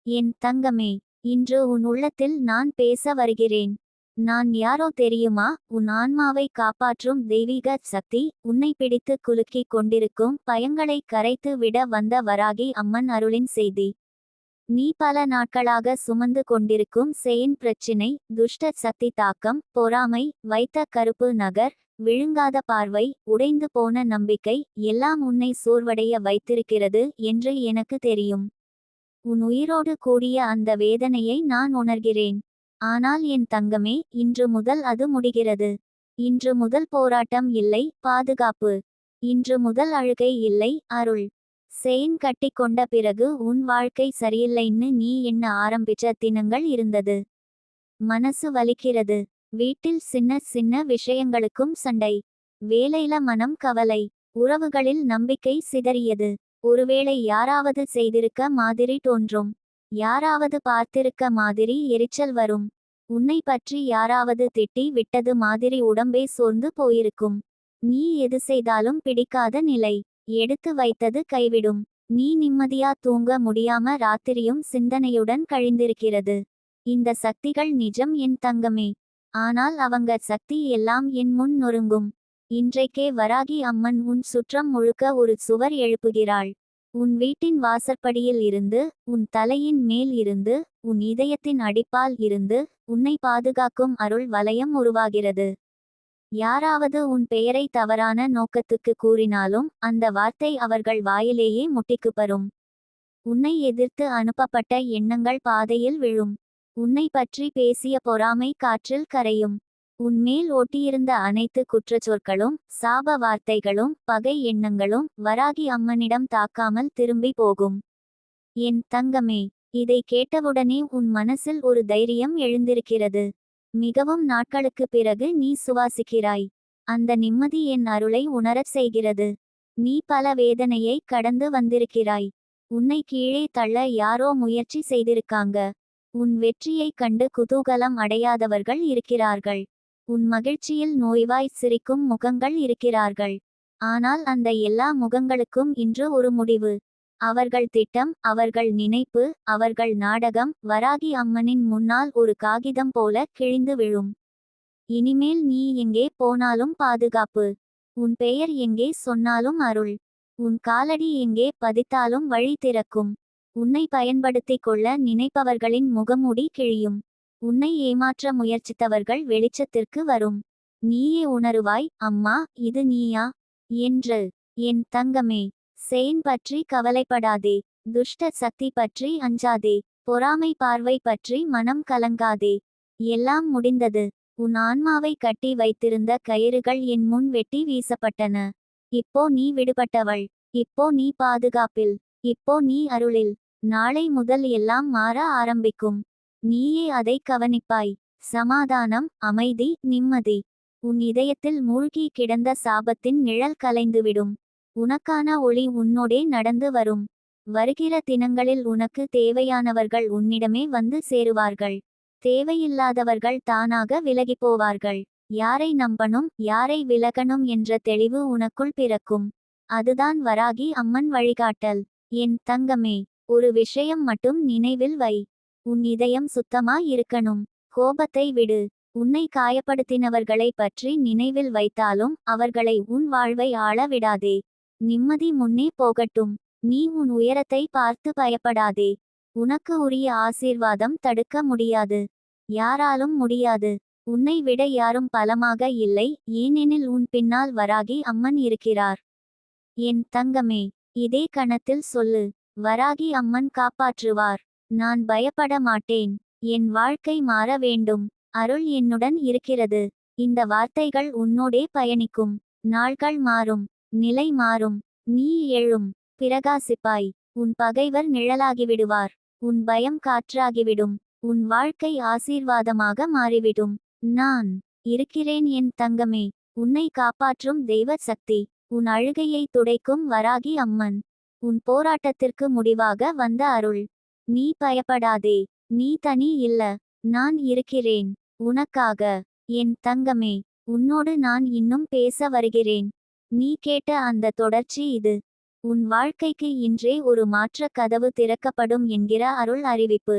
என் தங்கமே, இன்று உன் உள்ளத்தில் நான் பேச வருகிறேன். நான் யாரோ தெரியுமா? உன் ஆன்மாவை காப்பாற்றும் தெய்வீக சக்தி, உன்னை பிடித்து குலுக்கிக் கொண்டிருக்கும் பயங்களை கரைத்து விட வந்த வராகி அம்மன் அருளின் செய்தி. நீ பல நாட்களாக சுமந்து கொண்டிருக்கும் செயின் பிரச்சினை, துஷ்ட சக்தி தாக்கம், பொறாமை, வைத்த கருப்பு நகர், விழுங்காத பார்வை, உடைந்து போன நம்பிக்கை, எல்லாம் உன்னை சோர்வடைய வைத்திருக்கிறது என்று எனக்கு தெரியும். உன் உயிரோடு கூடிய அந்த வேதனையை நான் உணர்கிறேன். ஆனால் என் தங்கமே, இன்று முதல் அது முடிகிறது. இன்று முதல் போராட்டம் இல்லை, பாதுகாப்பு. இன்று முதல் அழுகை இல்லை, அருள். செயின் கட்டி கொண்ட பிறகு உன் வாழ்க்கை சரியில்லைன்னு நீ எண்ண ஆரம்பிச்ச தினங்கள் இருந்தது. மனசு வலிக்கிறது. வீட்டில் சின்ன சின்ன விஷயங்களுக்கும் சண்டை. வேலையில மனம் கவலை. உறவுகளில் நம்பிக்கை சிதறியது. ஒருவேளை யாராவது செய்திருக்க மாதிரி தோன்றும். யாராவது பார்த்திருக்க மாதிரி எரிச்சல் வரும். உன்னை பற்றி யாராவது திட்டி விட்டது மாதிரி உடம்பே சோர்ந்து போயிருக்கும். நீ எது செய்தாலும் பிடிக்காத நிலை. எடுத்து வைத்தது கைவிடும். நீ நிம்மதியா தூங்க முடியாம ராத்திரியும் சிந்தனையுடன் கழிந்திருக்கிறது. இந்த சக்திகள் நிஜம் என் தங்கமே. ஆனால் அவங்க சக்தி எல்லாம் என் முன் நொறுங்கும். இன்றைக்கே வராகி அம்மன் உன் சுற்றம் முழுக்க ஒரு சுவர் எழுப்புகிறாள். உன் வீட்டின் வாசற்படியில் இருந்து, உன் தலையின் மேல் இருந்து, உன் இதயத்தின் அடிப்பால் இருந்து, உன்னை பாதுகாக்கும் அருள் வலயம் உருவாகிறது. யாராவது உன் பெயரை தவறான நோக்கத்துக்கு கூறினாலும் அந்த வார்த்தை அவர்கள் வாயிலேயே முட்டிக்குப்பரும். உன்னை எதிர்த்து அனுப்பப்பட்ட எண்ணங்கள் பாதையில் விழும். உன்னை பற்றி பேசிய பொறாமை காற்றில் கரையும். உன்மேல் ஓட்டியிருந்த அனைத்து குற்றச்சொற்களும், சாப வார்த்தைகளும், பகை எண்ணங்களும் வராகி அம்மனிடம் தாக்காமல் திரும்பி போகும். என் தங்கமே, இதை கேட்டவுடனே உன் மனசில் ஒரு தைரியம் எழுந்திருக்கிறது. மிகவும் நாட்களுக்கு பிறகு நீ சுவாசிக்கிறாய். அந்த நிம்மதி என் அருளை உணரச் செய்கிறது. நீ பல வேதனையை கடந்து வந்திருக்கிறாய். உன்னை கீழே தள்ள யாரோ முயற்சி செய்திருக்காங்க. உன் வெற்றியைக் கண்டு குதூகலம் அடையாதவர்கள் இருக்கிறார்கள். உன் மகிழ்ச்சியில் நோய்வாய் சிரிக்கும் முகங்கள் இருக்கிறார்கள். ஆனால் அந்த எல்லா முகங்களுக்கும் இன்று ஒரு முடிவு. அவர்கள் திட்டம், அவர்கள் நினைப்பு, அவர்கள் நாடகம் வராகி அம்மனின் முன்னால் ஒரு காகிதம் போல கிழிந்து விழும். இனிமேல் நீ எங்கே போனாலும் பாதுகாப்பு. உன் பெயர் எங்கே சொன்னாலும் அருள். உன் காலடி எங்கே பதித்தாலும் வழி திறக்கும். உன்னை பயன்படுத்திக் கொள்ள நினைப்பவர்களின் முகமூடி கிழியும். உன்னை ஏமாற்ற முயற்சித்தவர்கள் வெளிச்சத்திற்கு வரும். நீயே உணருவாய், அம்மா, இது நீயா என்று. என் தங்கமே, செயின் பற்றி கவலைப்படாதே. துஷ்ட சக்தி பற்றி அஞ்சாதே. பொறாமை பார்வை பற்றி மனம் கலங்காதே. எல்லாம் முடிந்தது. உன் ஆன்மாவை கட்டி வைத்திருந்த கயிறுகள் என் முன் வெட்டி வீசப்பட்டன. இப்போ நீ விடுபட்டவள். இப்போ நீ பாதுகாப்பில். இப்போ நீ அருளில். நாளை முதல் எல்லாம் மாற ஆரம்பிக்கும். நீயே அதை கவனிப்பாய். சமாதானம், அமைதி, நிம்மதி. உன் இதயத்தில் மூழ்கி கிடந்த சாபத்தின் நிழல் கலைந்துவிடும். உனக்கான ஒளி உன்னோடே நடந்து வரும். வருகிற தினங்களில் உனக்கு தேவையானவர்கள் உன்னிடமே வந்து சேருவார்கள். தேவையில்லாதவர்கள் தானாக விலகிப்போவார்கள். யாரை நம்பணும், யாரை விலகணும் என்ற தெளிவு உனக்குள் பிறக்கும். அதுதான் வராகி அம்மன் வழிகாட்டல். என் தங்கமே, ஒரு விஷயம் மட்டும் நினைவில் வை. உன் இதயம் சுத்தமா இருக்கணும். கோபத்தை விடு. உன்னை காயப்படுத்தினவர்களை பற்றி நினைவில் வைத்தாலும் அவர்களை உன் வாழ்வை ஆள விடாதே. நிம்மதி முன்னே போகட்டும். நீ உன் உயரத்தை பார்த்து பயப்படாதே. உனக்கு உரிய ஆசீர்வாதம் தடுக்க முடியாது. யாராலும் முடியாது. உன்னை விட யாரும் பலமாக இல்லை, ஏனெனில் உன் பின்னால் வராகி அம்மன் இருக்கிறார். என் தங்கமே, இதே கணத்தில் சொல்லு. வராகி அம்மன் காப்பாற்றுவார். நான் பயப்பட மாட்டேன். என் வாழ்க்கை மாற வேண்டும். அருள் என்னுடன் இருக்கிறது. இந்த வார்த்தைகள் உன்னோடே பயணிக்கும். நாள்கள் மாறும். நிலை மாறும். நீ எழும். பிரகாசிப்பாய். உன் பகைவர் நிழலாகிவிடுவார். உன் பயம் காற்றாகிவிடும். உன் வாழ்க்கை ஆசீர்வாதமாக மாறிவிடும். நான் இருக்கிறேன் என் தங்கமே. உன்னை காப்பாற்றும் தெய்வ சக்தி. உன் அழுகையை துடைக்கும் வராகி அம்மன். உன் போராட்டத்திற்கு முடிவாக வந்த அருள். நீ பயப்படாதே. நீ தனி இல்ல. நான் இருக்கிறேன். உனக்காக. என் தங்கமே, உன்னோடு நான் இன்னும் பேச வருகிறேன். நீ கேட்ட அந்த தொடர்ச்சி இது. உன் வாழ்க்கைக்கு இன்றே ஒரு மாற்ற கதவு திறக்கப்படும் என்கிற அருள் அறிவிப்பு.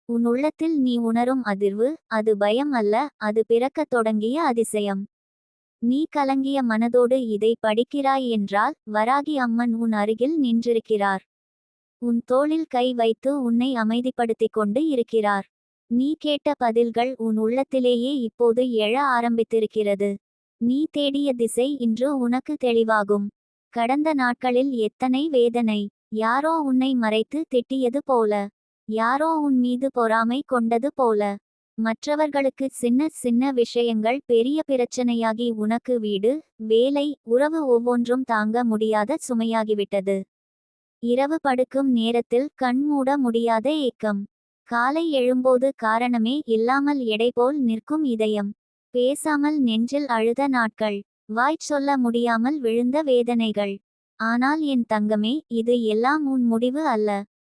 உன் உள்ளத்தில் நீ உணரும் அதிர்வு, அது பயம் அல்ல, அது பிறக்கத் தொடங்கிய அதிசயம். நீ கலங்கிய மனதோடு இதை படிக்கிறாய் என்றால், வராகி அம்மன் உன் அருகில் நின்றிருக்கிறார். உன் தோளில் கை வைத்து உன்னை அமைதிப்படுத்திக் கொண்டு இருக்கிறார். நீ கேட்ட பதில்கள் உன் உள்ளத்திலேயே இப்போது எழ ஆரம்பித்திருக்கிறது. நீ தேடிய திசை இன்று உனக்கு தெளிவாகும். கடந்த நாட்களில் எத்தனை வேதனை! யாரோ உன்னை மறைத்து திட்டியது போல, யாரோ உன் மீது பொறாமை கொண்டது போல, மற்றவர்களுக்கு சின்ன சின்ன விஷயங்கள் பெரிய பிரச்சனையாகி உனக்கு வீடு, வேலை, உறவு ஒவ்வொன்றும் தாங்க முடியாத சுமையாகிவிட்டது. இரவு படுக்கும் நேரத்தில் கண் மூட முடியாத ஏக்கம். காலை எழும்போது காரணமே இல்லாமல் எடை போல் நிற்கும் இதயம். பேசாமல் நெஞ்சில் அழுத நாட்கள். வாய் சொல்ல முடியாமல் விழுந்த வேதனைகள். ஆனால் என் தங்கமே, இது எல்லாம் உன் முடிவு அல்ல.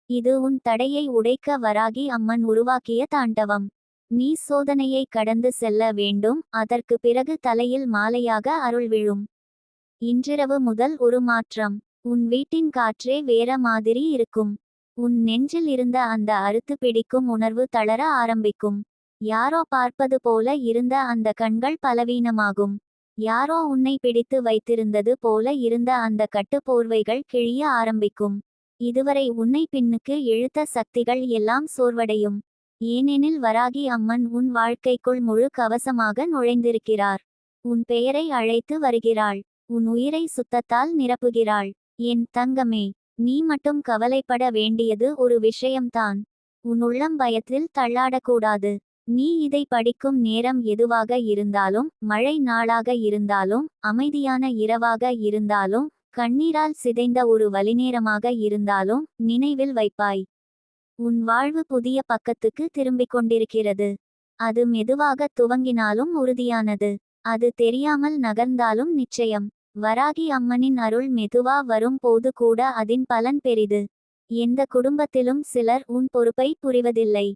இது உன் தடையை உடைக்க வராகி அம்மன் உருவாக்கிய தாண்டவம். நீ சோதனையை கடந்து செல்ல வேண்டும், அதற்கு பிறகு தலையில் மாலையாக அருள் விழும். இன்றிரவு முதல் ஒரு மாற்றம். உன் வீட்டின் காற்றே வேற மாதிரி இருக்கும். உன் நெஞ்சில் இருந்த அந்த அறுத்து பிடிக்கும் உணர்வு தளர ஆரம்பிக்கும். யாரோ பார்ப்பது போல இருந்த அந்த கண்கள் பலவீனமாகும். யாரோ உன்னை பிடித்து வைத்திருந்தது போல இருந்த அந்த கட்டுப்போர்வைகள் கிழிய ஆரம்பிக்கும். இதுவரை உன்னை பின்னுக்கு இழுத்த சக்திகள் எல்லாம் சோர்வடையும். ஏனெனில் வராகி அம்மன் உன் வாழ்க்கைக்குள் முழு கவசமாக நுழைந்திருக்கிறார். உன் பெயரை அழைத்து வருகிறாள். உன் உயிரை சுத்தத்தால் நிரப்புகிறாள். என் தங்கமே, நீ மட்டும் கவலைப்பட வேண்டியது ஒரு விஷயம்தான். உன் உள்ளம் பயத்தில் தள்ளாடக்கூடாது. நீ இதை படிக்கும் நேரம் எதுவாக இருந்தாலும், மழை நாளாக இருந்தாலும், அமைதியான இரவாக இருந்தாலும், கண்ணீரால் சிதைந்த ஒரு வலிநேரமாக இருந்தாலும், நினைவில் வைப்பாய். உன் வாழ்வு புதிய பக்கத்துக்கு திரும்பிக் கொண்டிருக்கிறது. அது மெதுவாக துவங்கினாலும் உறுதியானது. அது தெரியாமல் நகர்ந்தாலும் நிச்சயம். வராகி அம்மனின் அருள் மெதுவா வரும் போது கூட அதன் பலன் பெரிது. எந்த குடும்பத்திலும் சிலர் உன் பொறுப்பை புரிவதில்லை.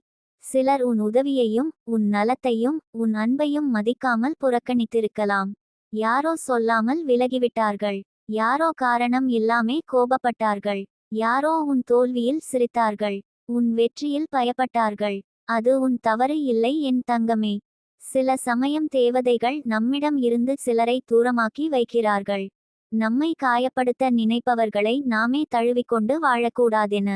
சிலர் உன் உதவியையும், உன் நலத்தையும், உன் அன்பையும் மதிக்காமல் புறக்கணித்திருக்கலாம். யாரோ சொல்லாமல் விலகிவிட்டார்கள். யாரோ காரணம் இல்லாமே கோபப்பட்டார்கள். யாரோ உன் தோல்வியில் சிரித்தார்கள். உன் வெற்றியில் பயப்பட்டார்கள். அது உன் தவறு இல்லை என் தங்கமே. சில சமயம் தேவதைகள் நம்மிடம் இருந்து சிலரை தூரமாக்கி வைக்கிறார்கள். நம்மை காயப்படுத்த நினைப்பவர்களை நாமே தழுவிக்கொண்டு வாழக்கூடாதென.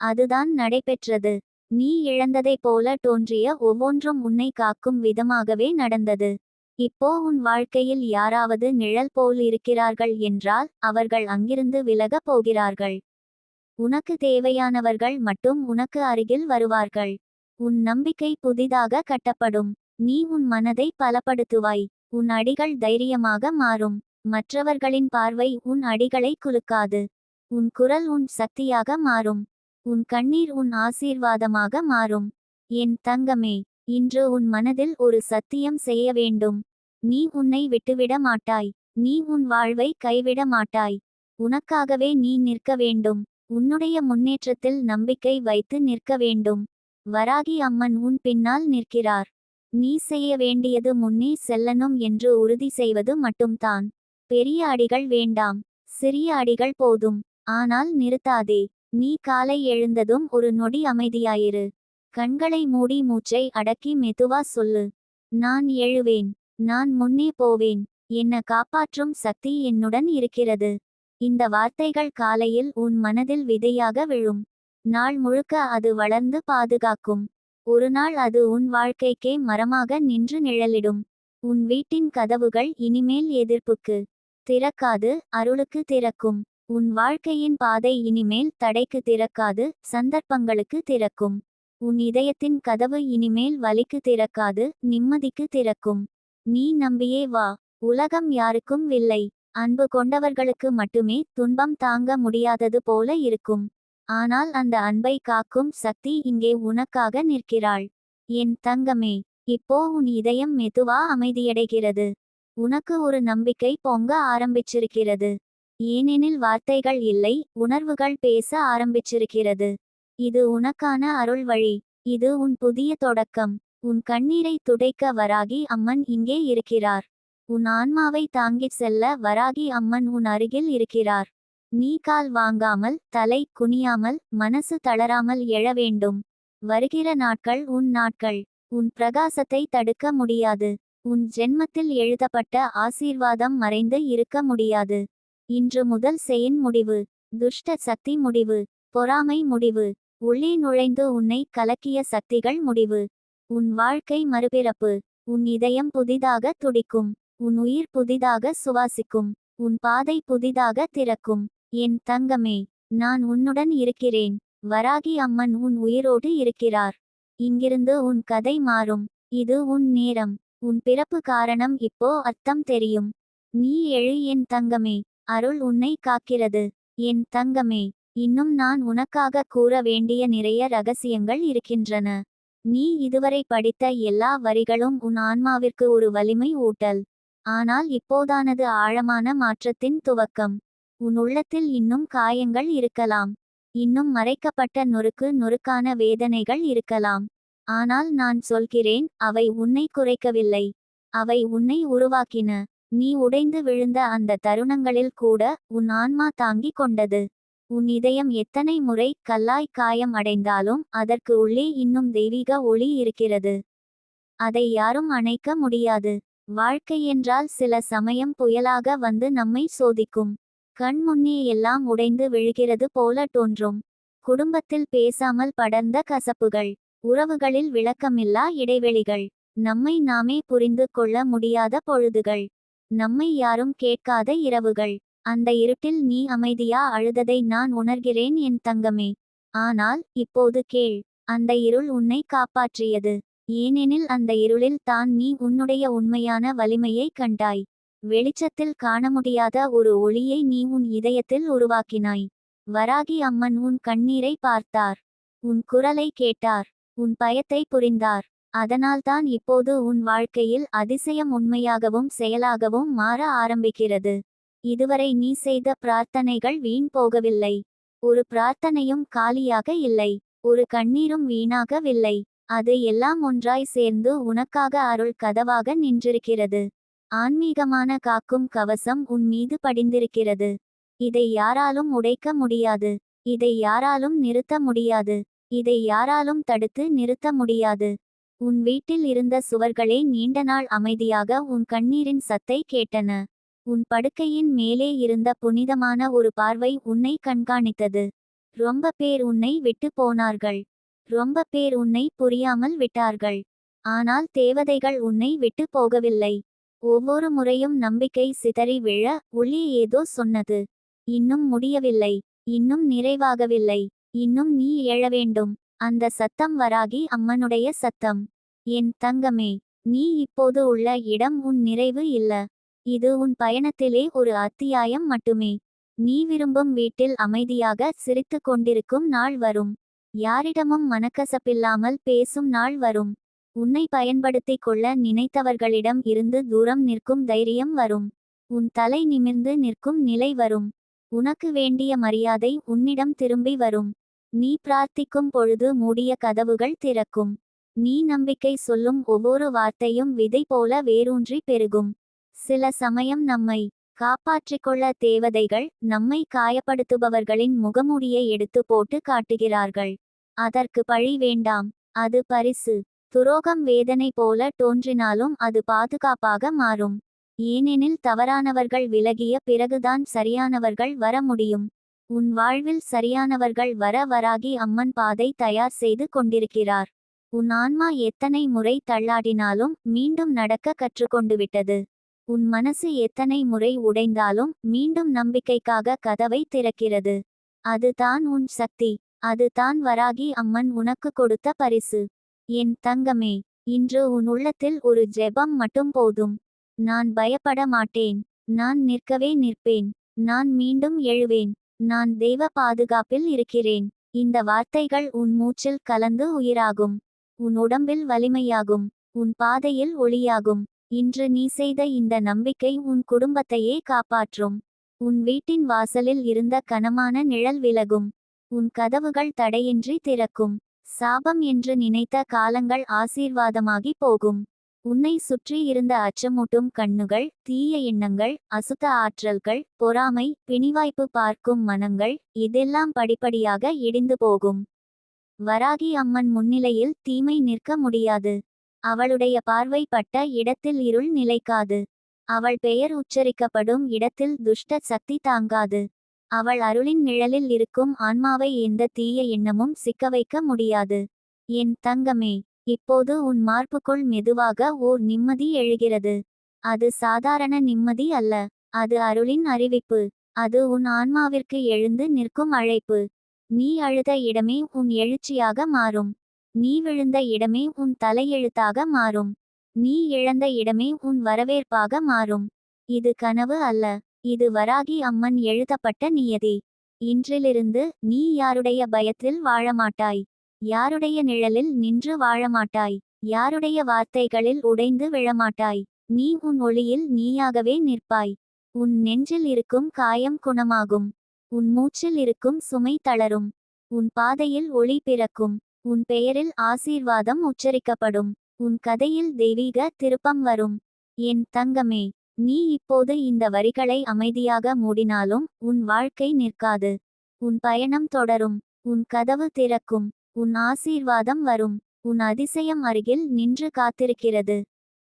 அதுதான் நடைபெற்றது. நீ இழந்ததைப் போல தோன்றிய ஒவ்வொன்றும் உன்னை காக்கும் விதமாகவே நடந்தது. இப்போ உன் வாழ்க்கையில் யாராவது நிழல் போல் இருக்கிறார்கள் என்றால், அவர்கள் அங்கிருந்து விலகப் போகிறார்கள். உனக்கு தேவையானவர்கள் மட்டும் உனக்கு அருகில் வருவார்கள். உன் நம்பிக்கை புதிதாக கட்டப்படும். நீ உன் மனதை பலப்படுத்துவாய். உன் அடிகள் தைரியமாக மாறும். மற்றவர்களின் பார்வை உன் அடிகளை குலுக்காது. உன் குரல் உன் சக்தியாக மாறும். உன் கண்ணீர் உன் ஆசீர்வாதமாக மாறும். என் தங்கமே, இன்று உன் மனதில் ஒரு சத்தியம் செய்ய வேண்டும். நீ உன்னை விட்டுவிட மாட்டாய். நீ உன் வாழ்வை கைவிட மாட்டாய். உனக்காகவே நீ நிற்க வேண்டும். உன்னுடைய முன்னேற்றத்தில் நம்பிக்கை வைத்து நிற்க வேண்டும். வராகி அம்மன் உன் பின்னால் நிற்கிறார். நீ செய்ய வேண்டியது முன்னே செல்லணும் என்று உறுதி செய்வது மட்டும்தான். பெரிய அடிகள் வேண்டாம். சிறிய அடிகள் போதும். ஆனால் நிறுத்தாதே. நீ காலை எழுந்ததும் ஒரு நொடி அமைதியாயிரு. கண்களை மூடி மூச்சை அடக்கி மெதுவா சொல்லு. நான் எழுவேன். நான் முன்னே போவேன். என்னை காப்பாற்றும் சக்தி என்னுடன் இருக்கிறது. இந்த வார்த்தைகள் காலையில் உன் மனதில் விதையாக விழும். நாள் முழுக்க அது வளர்ந்து பாதுகாக்கும். ஒரு நாள் அது உன் வாழ்க்கைக்கே மரமாக நின்று நிழலிடும். உன் வீட்டின் கதவுகள் இனிமேல் எதிர்ப்புக்கு திறக்காது, அருளுக்கு திறக்கும். உன் வாழ்க்கையின் பாதை இனிமேல் தடைக்கு திறக்காது, சந்தர்ப்பங்களுக்கு திறக்கும். உன் இதயத்தின் கதவு இனிமேல் வலிக்கு திறக்காது, நிம்மதிக்கு திறக்கும். நீ நம்பியே வா. உலகம் யாருக்கும் இல்லை. அன்பு கொண்டவர்களுக்கு மட்டுமே துன்பம் தாங்க முடியாதது போல இருக்கும். ஆனால் அந்த அன்பை காக்கும் சக்தி இங்கே உனக்காக நிற்கிறாள். என் தங்கமே, இப்போ உன் இதயம் மெதுவா அமைதியடைகிறது. உனக்கு ஒரு நம்பிக்கை பொங்க ஆரம்பிச்சிருக்கிறது. ஏனெனில் வார்த்தைகள் இல்லை, உணர்வுகள் பேச ஆரம்பிச்சிருக்கிறது. இது உனக்கான அருள் வழி. இது உன் புதிய தொடக்கம். உன் கண்ணீரை துடைக்க வராகி அம்மன் இங்கே இருக்கிறார். உன் ஆன்மாவை தாங்கிச் செல்ல வராகி அம்மன் உன் அருகில் இருக்கிறார். நீ கால் வாங்காமல் தலை குனியாமல் மனசு தளராமல் எழ வேண்டும். வருகிற நாட்கள் உன் நாட்கள். உன் பிரகாசத்தை தடுக்க முடியாது. உன் ஜென்மத்தில் எழுதப்பட்ட ஆசீர்வாதம் மறைந்து இருக்க முடியாது. இன்று முதல் செயின் முடிவு. துஷ்ட சக்தி முடிவு. பொறாமை முடிவு. உள்ளே நுழைந்து உன்னை கலக்கிய சக்திகள் முடிவு. உன் வாழ்க்கை மறுபிறப்பு. உன் இதயம் புதிதாக துடிக்கும். உன் உயிர் புதிதாக சுவாசிக்கும். உன் பாதை புதிதாக திறக்கும். என் தங்கமே, நான் உன்னுடன் இருக்கிறேன். வராகி அம்மன் உன் உயிரோடு இருக்கிறார். இங்கிருந்து உன் கதை மாறும். இது உன் நேரம். உன் பிறப்பு காரணம் இப்போ அர்த்தம் தெரியும். நீ எழு என் தங்கமே. அருள் உன்னை காக்கிறது. என் தங்கமே, இன்னும் நான் உனக்காக கூற வேண்டிய நிறைய ரகசியங்கள் இருக்கின்றன. நீ இதுவரை படித்த எல்லா வரிகளும் உன் ஆன்மாவிற்கு ஒரு வலிமை ஊட்டல். ஆனால் இப்போதானது ஆழமான மாற்றத்தின் துவக்கம். உன் உள்ளத்தில் இன்னும் காயங்கள் இருக்கலாம். இன்னும் மறைக்கப்பட்ட நொறுக்கு நொறுக்கான வேதனைகள் இருக்கலாம். ஆனால் நான் சொல்கிறேன், அவை உன்னை குறைக்கவில்லை. அவை உன்னை உருவாக்கின. நீ உடைந்து விழுந்த அந்த தருணங்களில் கூட உன் ஆன்மா தாங்கிக் கொண்டது. உன் இதயம் எத்தனை முறை கல்லாய் காயம் அடைந்தாலும் அதற்கு உள்ளே இன்னும் தெய்வீக ஒளி இருக்கிறது. அதை யாரும் அணைக்க முடியாது. வாழ்க்கை என்றால் சில சமயம் புயலாக வந்து நம்மை சோதிக்கும். கண் முன்னே எல்லாம் உடைந்து விழுகிறது போல தோன்றும். குடும்பத்தில் பேசாமல் படர்ந்த கசப்புகள். உறவுகளில் விளக்கமில்லா இடைவெளிகள். நம்மை நாமே புரிந்து கொள்ள முடியாத பொழுதுகள். நம்மை யாரும் கேட்காத இரவுகள். அந்த இருட்டில் நீ அமைதியா அழுததை நான் உணர்கிறேன் என் தங்கமே. ஆனால் இப்போது கேள். அந்த இருள் உன்னை காப்பாற்றியது. ஏனெனில் அந்த இருளில் தான் நீ உன்னுடைய உண்மையான வலிமையை கண்டாய். வெளிச்சத்தில் காண முடியாத ஒரு ஒளியை நீ உன் இதயத்தில் உருவாக்கினாய். வராகி அம்மன் உன் கண்ணீரை பார்த்தார். உன் குரலை கேட்டார். உன் பயத்தை புரிந்தார். அதனால்தான் இப்போது உன் வாழ்க்கையில் அதிசயம் உண்மையாகவும் செயலாகவும் மாற ஆரம்பிக்கிறது. இதுவரை நீ செய்த பிரார்த்தனைகள் வீண் போகவில்லை. ஒரு பிரார்த்தனையும் காலியாக இல்லை. ஒரு கண்ணீரும் வீணாகவில்லை. அது எல்லாம் ஒன்றாய் சேர்ந்து உனக்காக அருள் கதவாக நின்றிருக்கிறது. ஆன்மீகமான காக்கும் கவசம் உன் மீது படிந்திருக்கிறது. இதை யாராலும் உடைக்க முடியாது. இதை யாராலும் நிறுத்த முடியாது. இதை யாராலும் தடுத்து நிறுத்த முடியாது. உன் வீட்டில் இருந்த சுவர்களே நீண்ட நாள் அமைதியாக உன் கண்ணீரின் சத்தை கேட்டன. உன் படுக்கையின் மேலே இருந்த புனிதமான ஒரு பார்வை உன்னை கண்காணித்தது. ரொம்ப பேர் உன்னை விட்டு போனார்கள். ரொம்ப பேர் உன்னை புரியாமல் விட்டார்கள். ஆனால் தேவதைகள் உன்னை விட்டு போகவில்லை. ஒவ்வொரு முறையும் நம்பிக்கை சிதறி விழ உள்ளே ஏதோ சொன்னது. இன்னும் முடியவில்லை. இன்னும் நிறைவாகவில்லை. இன்னும் நீ எழ வேண்டும். அந்த சத்தம் வராகி அம்மனுடைய சத்தம். என் தங்கமே, நீ இப்போது உள்ள இடம் உன் நிறைவு இல்ல. இது உன் பயணத்திலே ஒரு அத்தியாயம் மட்டுமே. நீ விரும்பும் வீட்டில் அமைதியாக சிரித்து கொண்டிருக்கும் நாள் வரும். யாரிடமும் மனக்கசப்பில்லாமல் பேசும் நாள் வரும். உன்னை பயன்படுத்திக் கொள்ள நினைத்தவர்களிடம் இருந்து தூரம் நிற்கும் தைரியம் வரும். உன் தலை நிமிர்ந்து நிற்கும் நிலை வரும். உனக்கு வேண்டிய மரியாதை உன்னிடம் திரும்பி வரும். நீ பிரார்த்திக்கும் பொழுது மூடிய கதவுகள் திறக்கும். நீ நம்பிக்கை சொல்லும் ஒவ்வொரு வார்த்தையும் விதை போல வேரூன்றி பெருகும். சில சமயம் நம்மை காப்பாற்றிக்கொள்ள தேவதைகள் நம்மை காயப்படுத்துபவர்களின் முகமூடியை எடுத்து போட்டு காட்டுகிறார்கள். அதற்கு பழி வேண்டாம். அது பரிசு. துரோகம் வேதனை போல தோன்றினாலும் அது பாதுகாப்பாக மாறும். ஏனெனில் தவறானவர்கள் விலகிய பிறகுதான் சரியானவர்கள் வர முடியும். உன் வாழ்வில் சரியானவர்கள் வர வராகி அம்மன் பாதை தயார் செய்து கொண்டிருக்கிறார். உன் ஆன்மா எத்தனை முறை தள்ளாடினாலும் மீண்டும் நடக்க கற்றுக்கொண்டுவிட்டது. உன் மனசு எத்தனை முறை உடைந்தாலும் மீண்டும் நம்பிக்கைக்காக கதவை திறக்கிறது. அதுதான் உன் சக்தி. அதுதான் வராகி அம்மன் உனக்கு கொடுத்த பரிசு. என் தங்கமே, இன்று உன் உள்ளத்தில் ஒரு ஜெபம் மட்டும் போதும். நான் பயப்பட மாட்டேன். நான் நிற்கவே நிற்பேன். நான் மீண்டும் எழுவேன். நான் தெய்வ பாதுகாப்பில் இருக்கிறேன். இந்த வார்த்தைகள் உன் மூச்சில் கலந்து உயிராகும். உன் உடம்பில் வலிமையாகும். உன் பாதையில் ஒளியாகும். இன்று நீ செய்த இந்த நம்பிக்கை உன் குடும்பத்தையே காப்பாற்றும். உன் வீட்டின் வாசலில் இருந்த கனமான நிழல் விலகும். உன் கதவுகள் தடையின்றி திறக்கும். சாபம் என்று நினைத்த காலங்கள் ஆசீர்வாதமாகி போகும். உன்னை சுற்றி இருந்த அச்சமூட்டும் கண்ணுகள், தீய எண்ணங்கள், அசுத்த ஆற்றல்கள், பொறாமை, பிணிவாய்ப்பு பார்க்கும் மனங்கள், இதெல்லாம் படிப்படியாக இடிந்து போகும். வராகி அம்மன் முன்னிலையில் தீமை நிற்க முடியாது. அவளுடைய பார்வை பட்ட இடத்தில் இருள் நிலைக்காது. அவள் பெயர் உச்சரிக்கப்படும் இடத்தில் துஷ்ட சக்தி தாங்காது. அவள் அருளின் நிழலில் இருக்கும் ஆன்மாவை எந்த தீய எண்ணமும் சிக்க வைக்க முடியாது. என் தங்கமே, இப்போது உன் மார்புக்குள் மெதுவாக ஓர் நிம்மதி எழுகிறது. அது சாதாரண நிம்மதி அல்ல. அது அருளின் அறிவிப்பு. அது உன் ஆன்மாவிற்கு எழுந்து நிற்கும் அழைப்பு. நீ அழுத இடமே உன் எழுச்சியாக மாறும். நீ விழுந்த இடமே உன் தலையெழுத்தாக மாறும். நீ இழந்த இடமே உன் வரவேற்பாக மாறும். இது கனவு அல்ல. இது வராகி அம்மன் எழுதப்பட்ட நியதி. இன்றிலிருந்து நீ யாருடைய பயத்தில் வாழமாட்டாய். யாருடைய நிழலில் நின்று வாழமாட்டாய். யாருடைய வார்த்தைகளில் உடைந்து விழமாட்டாய். நீ உன் ஒளியில் நீயாகவே நிற்பாய். உன் நெஞ்சில் இருக்கும் காயம் குணமாகும். உன் மூச்சில் இருக்கும் சுமை தளரும். உன் பாதையில் ஒளி பிறக்கும். உன் பெயரில் ஆசீர்வாதம் உச்சரிக்கப்படும். உன் கதையில் தெய்வீக திருப்பம் வரும். என் தங்கமே, நீ இப்போது இந்த வரிகளை அமைதியாக மூடினாலும் உன் வாழ்க்கை நிற்காது. உன் பயணம் தொடரும். உன் கதவு திறக்கும். உன் ஆசீர்வாதம் வரும். உன் அதிசயம் அருகில் நின்று காத்திருக்கிறது.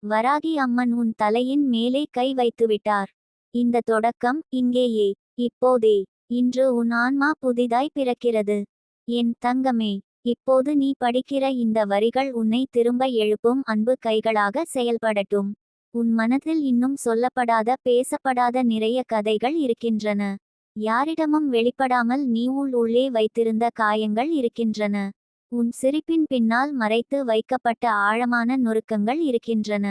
வராகி அம்மன் உன் தலையின் மேலே கை வைத்துவிட்டார். இந்த தொடக்கம் இங்கேயே, இப்போதே. இன்று உன் ஆன்மா புதிதாய் பிறக்கிறது. என் தங்கமே, இப்போது நீ படிக்கிற இந்த வரிகள் உன்னை திரும்ப எழுப்பும் அன்பு கைகளாக செயல்படட்டும். உன் மனதில் இன்னும் சொல்லப்படாத பேசப்படாத நிறைய கதைகள் இருக்கின்றன. யாரிடமும் வெளிப்படாமல் நீ உள்ளே வைத்திருந்த காயங்கள் இருக்கின்றன. உன் சிரிப்பின் பின்னால் மறைத்து வைக்கப்பட்ட ஆழமான நொறுக்கங்கள் இருக்கின்றன.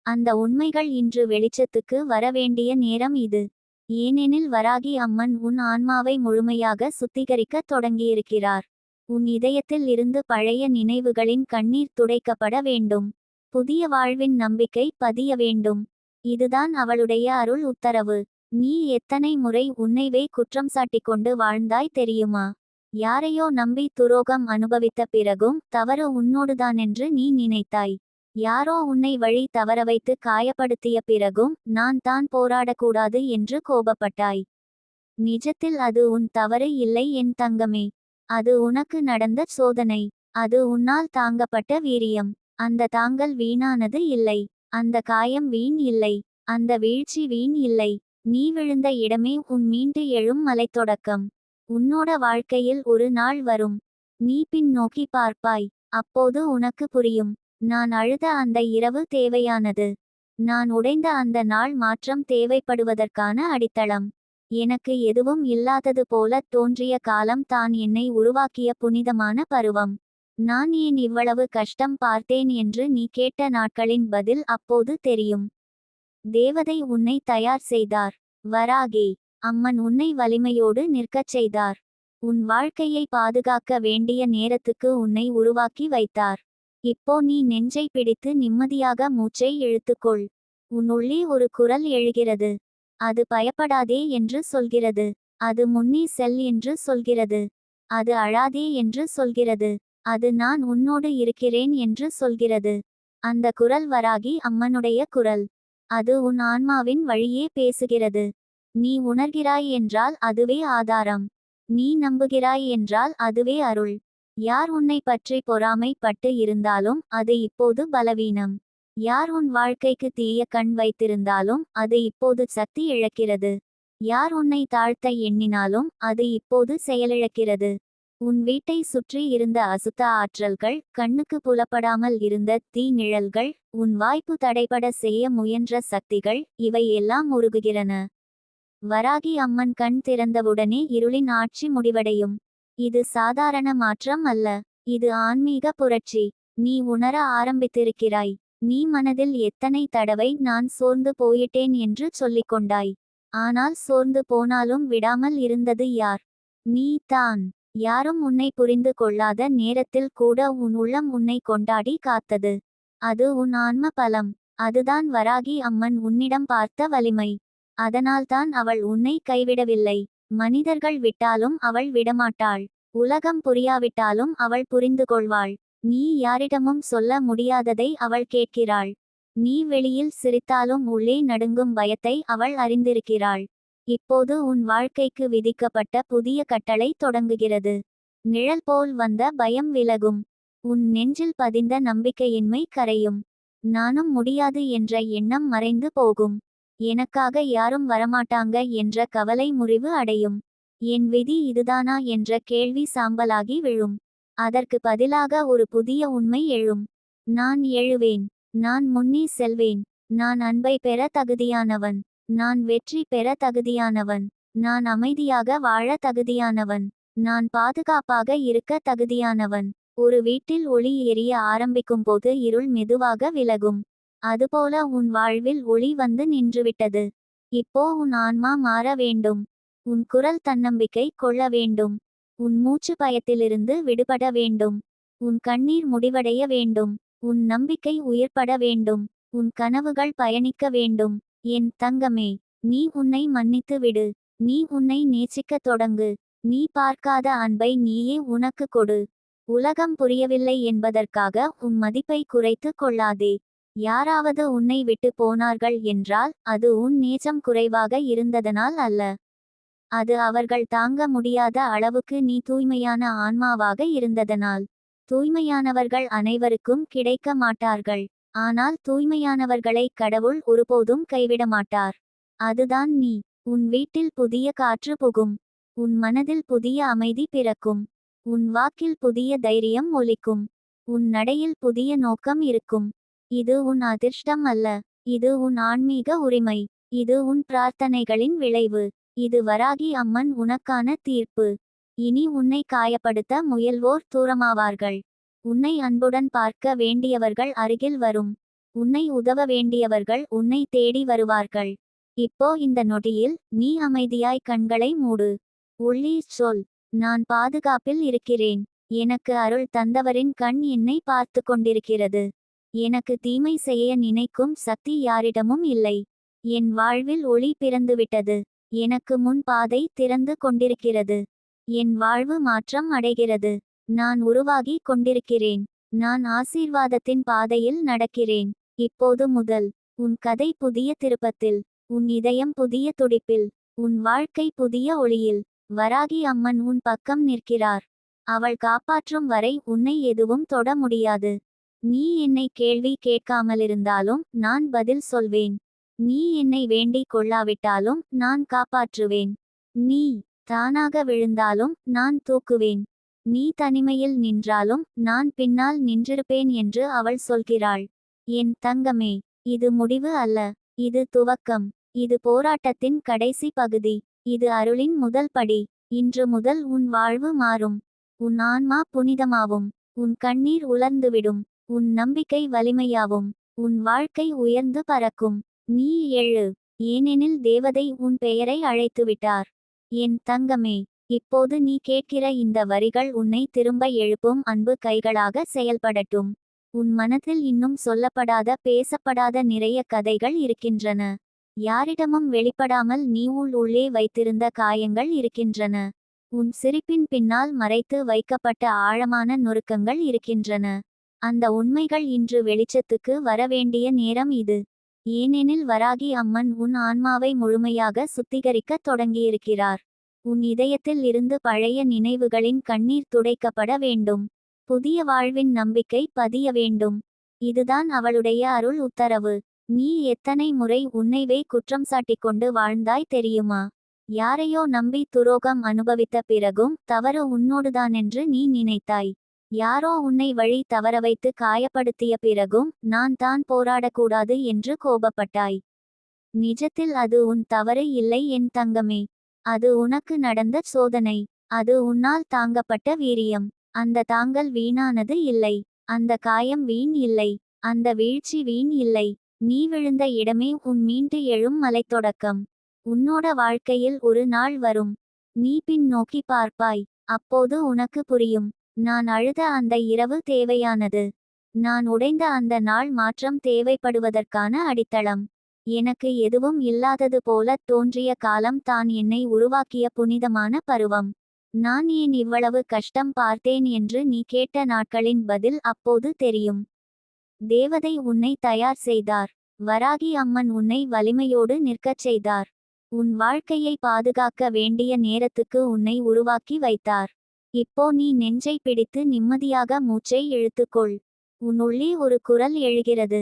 அந்த உண்மைகள் இன்று வெளிச்சத்துக்கு வரவேண்டிய நேரம் இது. ஏனெனில் வராகி அம்மன் உன் ஆன்மாவை முழுமையாக சுத்திகரிக்க தொடங்கியிருக்கிறார். உன் இதயத்தில் இருந்து பழைய நினைவுகளின் கண்ணீர் துடைக்கப்பட வேண்டும். புதிய வாழ்வின் நம்பிக்கை பதிய வேண்டும். இதுதான் அவளுடைய அருள் உத்தரவு. நீ எத்தனை முறை உன்னைவே குற்றம் சாட்டிக்கொண்டு வாழ்ந்தாய் தெரியுமா? யாரையோ நம்பி துரோகம் அனுபவித்த பிறகும் தவறு உன்னோடுதானென்று நீ நினைத்தாய். யாரோ உன்னை வழி தவறவைத்து காயப்படுத்திய பிறகும் நான் தான் போராடக்கூடாது என்று கோபப்பட்டாய். நிஜத்தில் அது உன் தவறு இல்லை என் தங்கமே. அது உனக்கு நடந்த சோதனை. அது உன்னால் தாங்கப்பட்ட வீரியம். அந்த தாங்கல் வீணானது இல்லை. அந்த காயம் வீண் இல்லை. அந்த வீழ்ச்சி வீண் இல்லை. நீ விழுந்த இடமே உன் மீண்டு எழும் மலைத்தொடக்கம். உன்னோட வாழ்க்கையில் ஒரு நாள் வரும். நீ பின் நோக்கி பார்ப்பாய். அப்போது உனக்கு புரியும். நான் அழுத அந்த இரவு தேவையானது. நான் உடைந்த அந்த நாள் மாற்றம் தேவைப்படுவதற்கான அடித்தளம். எனக்கு எதுவும் இல்லாதது போல தோன்றிய காலம் தான் என்னை உருவாக்கிய புனிதமான பருவம். நான் ஏன் இவ்வளவு கஷ்டம் பார்த்தேன் என்று நீ கேட்ட நாட்களின் பதில் அப்போது தெரியும். தேவதை உன்னை தயார் செய்தார். வராகி அம்மன் உன்னை வலிமையோடு நிற்கச் செய்தார். உன் வாழ்க்கையை பாதுகாக்க வேண்டிய நேரத்துக்கு உன்னை உருவாக்கி வைத்தார். இப்போ நீ நெஞ்சை பிடித்து நிம்மதியாக மூச்சை இழுத்துக்கொள். உன் உள்ளே ஒரு குரல் எழுகிறது. அது பயப்படாதே என்று சொல்கிறது. அது முன்னே செல் என்று சொல்கிறது. அது அழாதே என்று சொல்கிறது. அது நான் உன்னோடு இருக்கிறேன் என்று சொல்கிறது. அந்த குரல் வராகி அம்மனுடைய குரல். அது உன் ஆன்மாவின் வழியே பேசுகிறது. நீ உணர்கிறாய் என்றால் அதுவே ஆதாரம். நீ நம்புகிறாய் என்றால் அதுவே அருள். யார் உன்னை பற்றி பொறாமை பட்டு இருந்தாலும் அது இப்போது பலவீனம். யார் உன் வாழ்க்கைக்கு தீய கண் வைத்திருந்தாலும் அது இப்போது சக்தி இழக்கிறது. யார் உன்னை தாழ்த்த எண்ணினாலும் அது இப்போது செயலிழக்கிறது. உன் வீட்டை சுற்றி இருந்த அசுத்த ஆற்றல்கள், கண்ணுக்கு புலப்படாமல் இருந்த தீ நிழல்கள், உன் வாய்ப்பு தடைபட செய்ய முயன்ற சக்திகள், இவை எல்லாம் உருகுகிறன. வராகி அம்மன் கண் திறந்தவுடனே இருளின் ஆட்சி முடிவடையும். இது சாதாரண மாற்றம் அல்ல. இது ஆன்மீக புரட்சி. நீ உணர ஆரம்பித்திருக்கிறாய். நீ மனதில் எத்தனை தடவை நான் சோர்ந்து போயிட்டேன் என்று சொல்லிக்கொண்டாய். ஆனால் சோர்ந்து போனாலும் விடாமல் இருந்தது யார்? நீ தான். யாரும் உன்னை புரிந்து கொள்ளாத நேரத்தில் கூட உன் உள்ளம் உன்னை கொண்டாடி காத்தது. அது உன் ஆன்ம பலம். அதுதான் வராகி அம்மன் உன்னிடம் பார்த்த வலிமை. அதனால்தான் அவள் உன்னை கைவிடவில்லை. மனிதர்கள் விட்டாலும் அவள் விடமாட்டாள். உலகம் புரியாவிட்டாலும் அவள் புரிந்து கொள்வாள். நீ யாரிடமும் சொல்ல முடியாததை அவள் கேட்கிறாள். நீ வெளியில் சிரித்தாலும் உள்ளே நடுங்கும் பயத்தை அவள் அறிந்திருக்கிறாள். இப்போது உன் வாழ்க்கைக்கு விதிக்கப்பட்ட புதிய கட்டளை தொடங்குகிறது. நிழல் போல் வந்த பயம் விலகும். உன் நெஞ்சில் பதிந்த நம்பிக்கையின்மை கரையும். நானும் முடியாது என்ற எண்ணம் மறைந்து போகும். எனக்காக யாரும் வரமாட்டாங்க என்ற கவலை முறிவு அடையும். என் விதி இதுதானா என்ற கேள்வி சாம்பலாகி விழும். அதற்கு பதிலாக ஒரு புதிய உண்மை எழும். நான் எழுவேன். நான் முன்னே செல்வேன். நான் அன்பை பெற தகுதியானவன். நான் வெற்றி பெற தகுதியானவன். நான் அமைதியாக வாழ தகுதியானவன். நான் பாதுகாப்பாக இருக்க தகுதியானவன். ஒரு வீட்டில் ஒளி எரிய ஆரம்பிக்கும்போது இருள் மெதுவாக விலகும். அதுபோல உன் வாழ்வில் ஒளி வந்து நின்றுவிட்டது. இப்போ உன் ஆன்மா மாற வேண்டும். உன் குரல் தன்னம்பிக்கை கொள்ள வேண்டும். உன் மூச்சு பயத்திலிருந்து விடுபட வேண்டும். உன் கண்ணீர் முடிவடைய வேண்டும். உன் நம்பிக்கை உயிர்ப்பட வேண்டும். உன் கனவுகள் பயணிக்க வேண்டும். என் தங்கமே, நீ உன்னை மன்னித்து விடு. நீ உன்னை நேசிக்கத் தொடங்கு. நீ பார்க்காத அன்பை நீயே உனக்கு கொடு. உலகம் புரியவில்லை என்பதற்காக உன் மதிப்பை குறைத்து கொள்ளாதே. யாராவது உன்னை விட்டு போனார்கள் என்றால் அது உன் நேசம் குறைவாக இருந்ததனால் அல்ல. அது அவர்கள் தாங்க முடியாத அளவுக்கு நீ தூய்மையான ஆன்மாவாக இருந்ததனால். தூய்மையானவர்கள் அனைவருக்கும் கிடைக்க மாட்டார்கள். ஆனால் தூய்மையானவர்களை கடவுள் ஒருபோதும் கைவிட மாட்டார். அதுதான் நீ. உன் வீட்டில் புதிய காற்று புகும். உன் மனதில் புதிய அமைதி பிறக்கும். உன் வாக்கில் புதிய தைரியம் ஒலிக்கும். உன் நடையில் புதிய நோக்கம் இருக்கும். இது உன் அதிர்ஷ்டம் அல்ல. இது உன் ஆன்மீக உரிமை. இது உன் பிரார்த்தனைகளின் விளைவு. இது வராகி அம்மன் உனக்கான தீர்ப்பு. இனி உன்னை காயப்படுத்த முயல்வோர் தூரமாவார்கள். உன்னை அன்புடன் பார்க்க வேண்டியவர்கள் அருகில் வரும். உன்னை உதவ வேண்டியவர்கள் உன்னை தேடி வருவார்கள். இப்போ இந்த நொடியில் நீ அமைதியாய் கண்களை மூடு. உள்ளே சொல், நான் பாதுகாப்பில் இருக்கிறேன். எனக்கு அருள் தந்தவரின் கண் என்னை பார்த்து கொண்டிருக்கிறது. எனக்கு தீமை செய்ய நினைக்கும் சக்தி யாரிடமும் இல்லை. என் வாழ்வில் ஒளி பிறந்துவிட்டது. எனக்கு முன் பாதை திறந்து கொண்டிருக்கிறது. என் வாழ்வு மாற்றம் அடைகிறது. நான் உருவாகி கொண்டிருக்கிறேன். நான் ஆசீர்வாதத்தின் பாதையில் நடக்கிறேன். இப்போது முதல் உன் கதை புதிய திருப்பத்தில். உன் இதயம் புதிய துடிப்பில். உன் வாழ்க்கை புதிய ஒளியில். வராகி அம்மன் உன் பக்கம் நிற்கிறார். அவள் காப்பாற்றும் வரை உன்னை எதுவும் தொட முடியாது. நீ என்னை கேள்வி கேட்காமலிருந்தாலும் நான் பதில் சொல்வேன். நீ என்னை வேண்டிக் கொள்ளாவிட்டாலும் நான் காப்பாற்றுவேன். நீ தானாக விழுந்தாலும் நான் தூக்குவேன். நீ தனிமையில் நின்றாலும் நான் பின்னால் நின்றிருப்பேன் என்று அவள் சொல்கிறாள். என் தங்கமே, இது முடிவு அல்ல. இது துவக்கம். இது போராட்டத்தின் கடைசி பகுதி. இது அருளின் முதல் படி. இன்று முதல் உன் வாழ்வு மாறும். உன் ஆன்மா புனிதமாவும். உன் கண்ணீர் உலர்ந்துவிடும். உன் நம்பிக்கை வலிமையாவும். உன் வாழ்க்கை உயர்ந்து பறக்கும். நீ எழு. ஏனெனில் தேவதை உன் பெயரை அழைத்துவிட்டார். என் தங்கமே, இப்போது நீ கேட்கிற இந்த வரிகள் உன்னை திரும்ப எழுப்பும் அன்பு கைகளாக செயல்படட்டும். உன் மனதில் இன்னும் சொல்லப்படாத பேசப்படாத நிறைய கதைகள் இருக்கின்றன. யாரிடமும் வெளிப்படாமல் நீ உள்ளே வைத்திருந்த காயங்கள் இருக்கின்றன. உன் சிரிப்பின் பின்னால் மறைத்து வைக்கப்பட்ட ஆழமான நொறுக்கங்கள் இருக்கின்றன. அந்த உண்மைகள் இன்று வெளிச்சத்துக்கு வரவேண்டிய நேரம் இது. ஏனெனில் வராகி அம்மன் உன் ஆன்மாவை முழுமையாக சுத்திகரிக்க தொடங்கியிருக்கிறார். உன் இதயத்தில் இருந்து பழைய நினைவுகளின் கண்ணீர் துடைக்கப்பட வேண்டும். புதிய வாழ்வின் நம்பிக்கை பதிய வேண்டும். இதுதான் அவளுடைய அருள் உத்தரவு. நீ எத்தனை முறை உன்னைவே குற்றம் சாட்டிக்கொண்டு வாழ்ந்தாய் தெரியுமா? யாரையோ நம்பி துரோகம் அனுபவித்த பிறகும் தவறு உன்னோடுதானென்று நீ நினைத்தாய். யாரோ உன்னை வழி தவறவைத்து காயப்படுத்திய பிறகும் நான் தான் போராடக்கூடாது என்று கோபப்பட்டாய். நிஜத்தில் அது உன் தவறு இல்லை என் தங்கமே. அது உனக்கு நடந்த சோதனை. அது உன்னால் தாங்கப்பட்ட வீரியம். அந்த தாங்கல் வீணானது இல்லை. அந்த காயம் வீண் இல்லை. அந்த வீழ்ச்சி வீண் இல்லை. நீ விழுந்த இடமே உன் மீண்டு எழும் மலைத்தொடக்கம். உன்னோட வாழ்க்கையில் ஒரு நாள் வரும். நீ பின் நோக்கி பார்ப்பாய். அப்போது உனக்கு புரியும். நான் அழுத அந்த இரவு தேவையானது. நான் உடைந்த அந்த நாள் மாற்றம் தேவைப்படுவதற்கான அடித்தளம். எனக்கு எதுவும் இல்லாதது போல தோன்றிய காலம் தான் என்னை உருவாக்கிய புனிதமான பருவம். நான் ஏன் இவ்வளவு கஷ்டம் பார்த்தேன் என்று நீ கேட்ட நாட்களின் பதில் அப்போது தெரியும். தேவதை உன்னை தயார் செய்தார். வராகி அம்மன் உன்னை வலிமையோடு நிற்கச் செய்தார். உன் வாழ்க்கையை பாதுகாக்க வேண்டிய நேரத்துக்கு உன்னை உருவாக்கி வைத்தார். இப்போ நீ நெஞ்சை பிடித்து நிம்மதியாக மூச்சை இழுத்துக்கொள். உன் உள்ளே ஒரு குரல் எழுகிறது.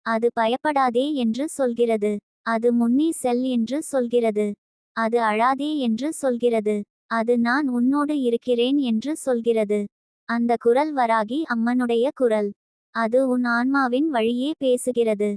அது பயப்படாதே என்று சொல்கிறது. அது முன்னே செல் என்று சொல்கிறது. அது அழாதே என்று சொல்கிறது. அது நான் உன்னோடு இருக்கிறேன் என்று சொல்கிறது. அந்த குரல் வராகி அம்மனுடைய குரல். அது உன் ஆன்மாவின் வழியே பேசுகிறது.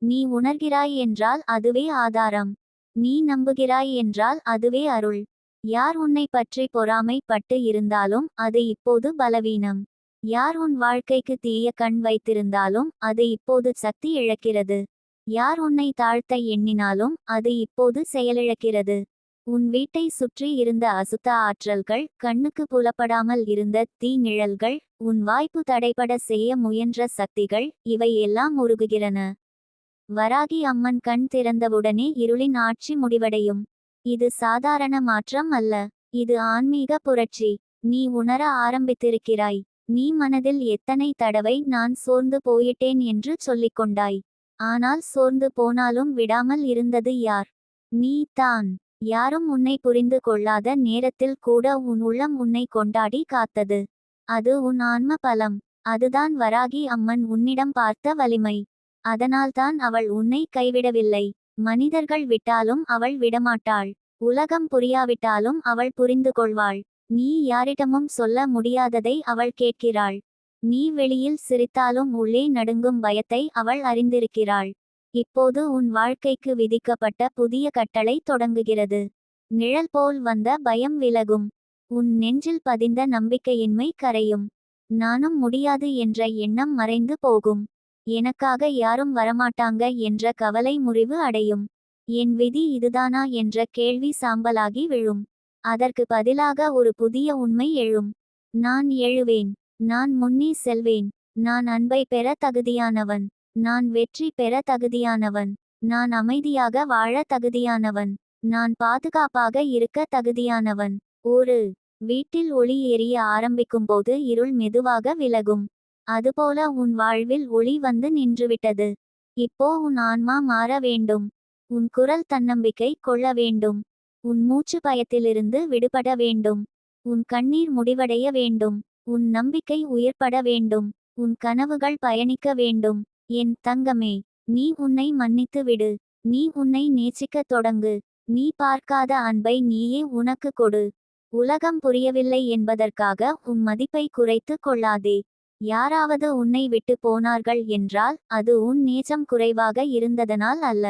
நீ உணர்கிறாய் என்றால் அதுவே ஆதாரம். நீ நம்புகிறாய் என்றால் அதுவே அருள். யார் உன்னை பற்றி பொறாமை பட்டு இருந்தாலும் அது இப்போது பலவீனம். யார் உன் வாழ்க்கைக்கு தீய கண் வைத்திருந்தாலும் அது இப்போது சக்தி இழக்கிறது. யார் உன்னை தாழ்த்த எண்ணினாலும் அது இப்போது செயலிழக்கிறது. உன் வீட்டை சுற்றி இருந்த அசுத்த ஆற்றல்கள், கண்ணுக்கு புலப்படாமல் இருந்த தீ நிழல்கள், உன் வாய்ப்பு தடைபட செய்ய முயன்ற சக்திகள், இவை எல்லாம் உருகுகிறன. வராகி அம்மன் கண் திறந்தவுடனே இருளின் ஆட்சி முடிவடையும். இது சாதாரண மாற்றம் அல்ல. இது ஆன்மீக புரட்சி. நீ உணர ஆரம்பித்திருக்கிறாய். நீ மனதில் எத்தனை தடவை நான் சோர்ந்து போயிட்டேன் என்று சொல்லிக்கொண்டாய். ஆனால் சோர்ந்து போனாலும் விடாமல் இருந்தது யார்? நீ தான். யாரும் உன்னை புரிந்து கொள்ளாத நேரத்தில் கூட உன் உள்ளம் உன்னை கொண்டாடி காத்தது. அது உன் ஆன்ம பலம். அதுதான் வராகி அம்மன் உன்னிடம் பார்த்த வலிமை. அதனால்தான் அவள் உன்னை கைவிடவில்லை. மனிதர்கள் விட்டாலும் அவள் விடமாட்டாள். உலகம் புரியாவிட்டாலும் அவள் புரிந்து கொள்வாள். நீ யாரிடமும் சொல்ல முடியாததை அவள் கேட்கிறாள். நீ வெளியில் சிரித்தாலும் உள்ளே நடுங்கும் பயத்தை அவள் அறிந்திருக்கிறாள். இப்போது உன் வாழ்க்கைக்கு விதிக்கப்பட்ட புதிய கட்டளை தொடங்குகிறது. நிழல் போல் வந்த பயம் விலகும். உன் நெஞ்சில் பதிந்த நம்பிக்கையின்மை கரையும். நானும் முடியாது என்ற எண்ணம் மறைந்து போகும். எனக்காக யாரும் வரமாட்டாங்க என்ற கவலை முறிவு அடையும். என் விதி இதுதானா என்ற கேள்வி சாம்பலாகி விழும். அதற்கு பதிலாக ஒரு புதிய உண்மை எழும். நான் எழுவேன். நான் முன்னே செல்வேன். நான் அன்பை பெற தகுதியானவன். நான் வெற்றி பெற தகுதியானவன். நான் அமைதியாக வாழ தகுதியானவன். நான் பாதுகாப்பாக இருக்க தகுதியானவன். ஒரு வீட்டில் ஒளி எரிய ஆரம்பிக்கும்போது இருள் மெதுவாக விலகும். அதுபோல உன் வாழ்வில் ஒளி வந்து நின்றுவிட்டது. இப்போ உன் ஆன்மா மாற வேண்டும். உன் குரல் தன்னம்பிக்கை கொள்ள வேண்டும். உன் மூச்சு பயத்திலிருந்து விடுபட வேண்டும். உன் கண்ணீர் முடிவடைய வேண்டும். உன் நம்பிக்கை உயிர்ப்பட வேண்டும். உன் கனவுகள் பயணிக்க வேண்டும். என் தங்கமே, நீ உன்னை மன்னித்து விடு. நீ உன்னை நேசிக்கத் தொடங்கு. நீ பார்க்காத அன்பை நீயே உனக்கு கொடு. உலகம் புரியவில்லை என்பதற்காக உன் மதிப்பை குறைத்து கொள்ளாதே. யாராவது உன்னை விட்டு போனார்கள் என்றால் அது உன் நேசம் குறைவாக இருந்ததனால் அல்ல.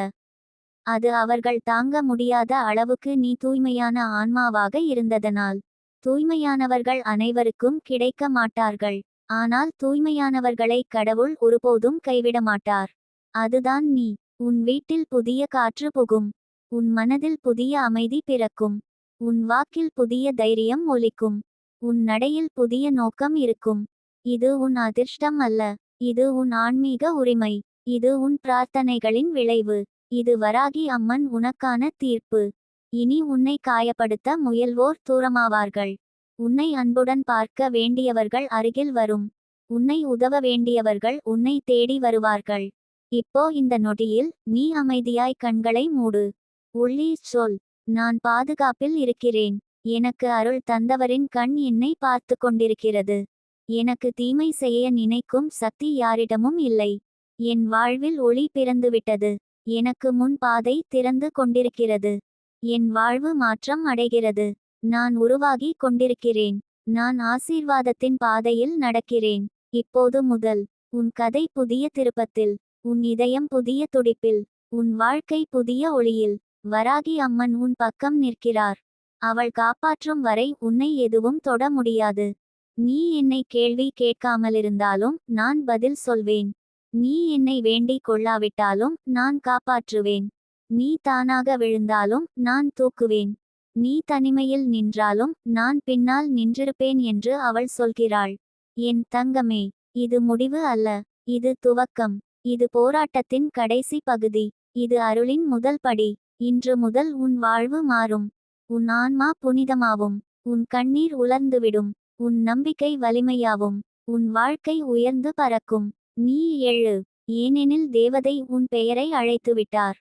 அது அவர்கள் தாங்க முடியாத அளவுக்கு நீ தூய்மையான ஆன்மாவாக இருந்ததனால். தூய்மையானவர்கள் அனைவருக்கும் கிடைக்க மாட்டார்கள். ஆனால் தூய்மையானவர்களை கடவுள் ஒருபோதும் கைவிட மாட்டார். அதுதான் நீ. உன் வீட்டில் புதிய காற்று புகும். உன் மனதில் புதிய அமைதி பிறக்கும். உன் வாக்கில் புதிய தைரியம் ஒலிக்கும். உன் நடையில் புதிய நோக்கம் இருக்கும். இது உன் அதிர்ஷ்டம் அல்ல. இது உன் ஆன்மீக உரிமை. இது உன் பிரார்த்தனைகளின் விளைவு. இது வராகி அம்மன் உனக்கான தீர்ப்பு. இனி உன்னை காயப்படுத்த முயல்வோர் தூரமாவார்கள். உன்னை அன்புடன் பார்க்க வேண்டியவர்கள் அருகில் வரும். உன்னை உதவ வேண்டியவர்கள் உன்னை தேடி வருவார்கள். இப்போ இந்த நொடியில் நீ அமைதியாய் கண்களை மூடு. உள்ளே சொல், நான் பாதுகாப்பில் இருக்கிறேன். எனக்கு அருள் தந்தவரின் கண் என்னை பார்த்து கொண்டிருக்கிறது. எனக்கு தீமை செய்ய நினைக்கும் சக்தி யாரிடமும் இல்லை. என் வாழ்வில் ஒளி பிறந்துவிட்டது. எனக்கு முன் பாதை திறந்து கொண்டிருக்கிறது. என் வாழ்வு மாற்றம் அடைகிறது. நான் உருவாகி கொண்டிருக்கிறேன். நான் ஆசீர்வாதத்தின் பாதையில் நடக்கிறேன். இப்போது முதல் உன் கதை புதிய திருப்பத்தில். உன் இதயம் புதிய துடிப்பில். உன் வாழ்க்கை புதிய ஒளியில். வராகி அம்மன் உன் பக்கம் நிற்கிறார். அவள் காப்பாற்றும் வரை உன்னை எதுவும் தொட முடியாது. நீ என்னை கேள்வி கேட்காமலிருந்தாலும் நான் பதில் சொல்வேன். நீ என்னை வேண்டிக் கொள்ளாவிட்டாலும் நான் காப்பாற்றுவேன். நீ தானாக விழுந்தாலும் நான் தூக்குவேன். நீ தனிமையில் நின்றாலும் நான் பின்னால் நின்றிருப்பேன் என்று அவள் சொல்கிறாள். என் தங்கமே, இது முடிவு அல்ல. இது துவக்கம். இது போராட்டத்தின் கடைசி பகுதி. இது அருளின் முதல் படி. இன்று முதல் உன் வாழ்வு மாறும். உன் ஆன்மா புனிதமாவும். உன் கண்ணீர் உலர்ந்துவிடும். உன் நம்பிக்கை வலிமையாவும். உன் வாழ்க்கை உயர்ந்து பறக்கும். நீ எழு. ஏனெனில் தேவதை உன் பெயரை அழைத்துவிட்டார்.